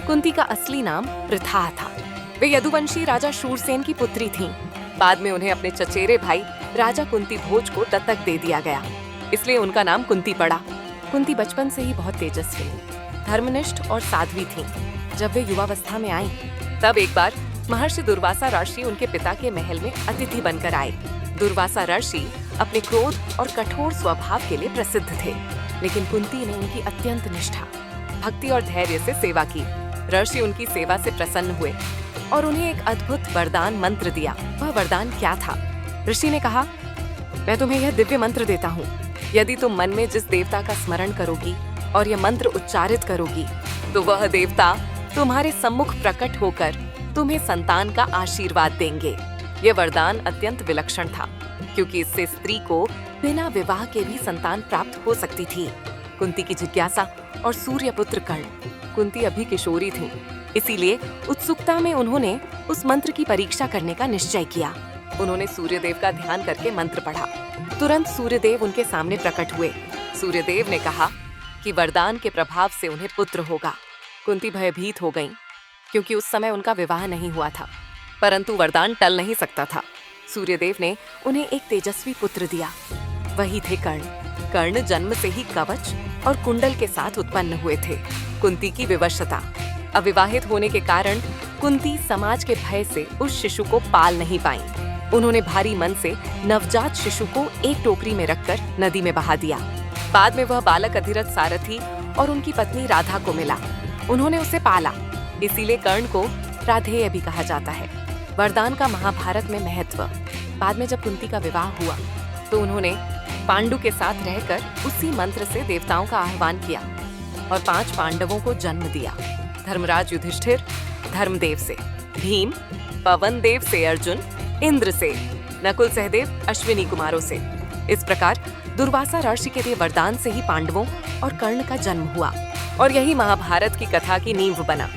कुंती का असली नाम पृथा था। वे यदुवंशी राजा शूरसेन की पुत्री थीं। बाद में उन्हें अपने चचेरे भाई राजा कुंती भोज को दत्तक दे दिया गया, इसलिए उनका नाम कुंती पड़ा। कुंती बचपन से ही बहुत तेजस्वी, धर्मनिष्ठ और साध्वी थीं। जब वे युवावस्था में आईं, तब एक बार महर्षि दुर्वासा ऋषि उनके पिता के महल में अतिथि बनकर आए। दुर्वासा ऋषि अपने क्रोध और कठोर स्वभाव के लिए प्रसिद्ध थे, लेकिन कुंती ने उनकी अत्यंत निष्ठा, भक्ति और धैर्य से सेवा की। ऋषि उनकी सेवा से प्रसन्न हुए और उन्हें एक अद्भुत वरदान मंत्र दिया। वह वरदान क्या था? ऋषि ने कहा, मैं तुम्हें यह दिव्य मंत्र देता हूँ। यदि तुम मन में जिस देवता का स्मरण करोगी और यह मंत्र उच्चारित करोगी, तो वह देवता तुम्हारे सम्मुख प्रकट होकर तुम्हें संतान का आशीर्वाद देंगे। यह वरदान अत्यंत विलक्षण था, क्योंकि इससे स्त्री को बिना विवाह के भी संतान प्राप्त हो सकती थी। कुंती की जिज्ञासा और सूर्यपुत्र कर्ण। कुंती अभी किशोरी थी, इसीलिए उत्सुकता में उन्होंने उस मंत्र की परीक्षा करने का निश्चय किया। उन्होंने सूर्यदेव का ध्यान करके मंत्र पढ़ा। तुरंत सूर्यदेव उनके सामने प्रकट हुए। सूर्यदेव ने कहा कि वरदान के प्रभाव से उन्हें पुत्र होगा। कुंती भयभीत हो गईं, क्योंकि उस समय उनका विवाह नहीं हुआ था, परंतु वरदान टल नहीं सकता था। सूर्यदेव ने उन्हें एक तेजस्वी पुत्र दिया, वही थे कर्ण। कर्ण जन्म से ही कवच और कुंडल के साथ उत्पन्न हुए थे। कुंती की विवशता, अविवाहित होने के कारण कुंती समाज के भय से उस शिशु को पाल नहीं पाई। उन्होंने भारी मन से नवजात शिशु को एक टोकरी में रखकर नदी में बहा दिया। बाद में वह बालक अधिरथ सारथी और उनकी पत्नी राधा को मिला। उन्होंने उसे पाला, इसीलिए कर्ण को राधेय भी कहा जाता है। वरदान का महाभारत में महत्व। बाद में जब कुंती का विवाह हुआ, तो उन्होंने पांडु के साथ रहकर उसी मंत्र से देवताओं का आह्वान किया और 5 पांडवों को जन्म दिया। धर्मराज युधिष्ठिर धर्मदेव से, भीम पवन देव से, अर्जुन इंद्र से, नकुल सहदेव अश्विनी कुमारों से। इस प्रकार दुर्वासा ऋषि के दिए वरदान से ही पांडवों और कर्ण का जन्म हुआ और यही महाभारत की कथा की नींव बना।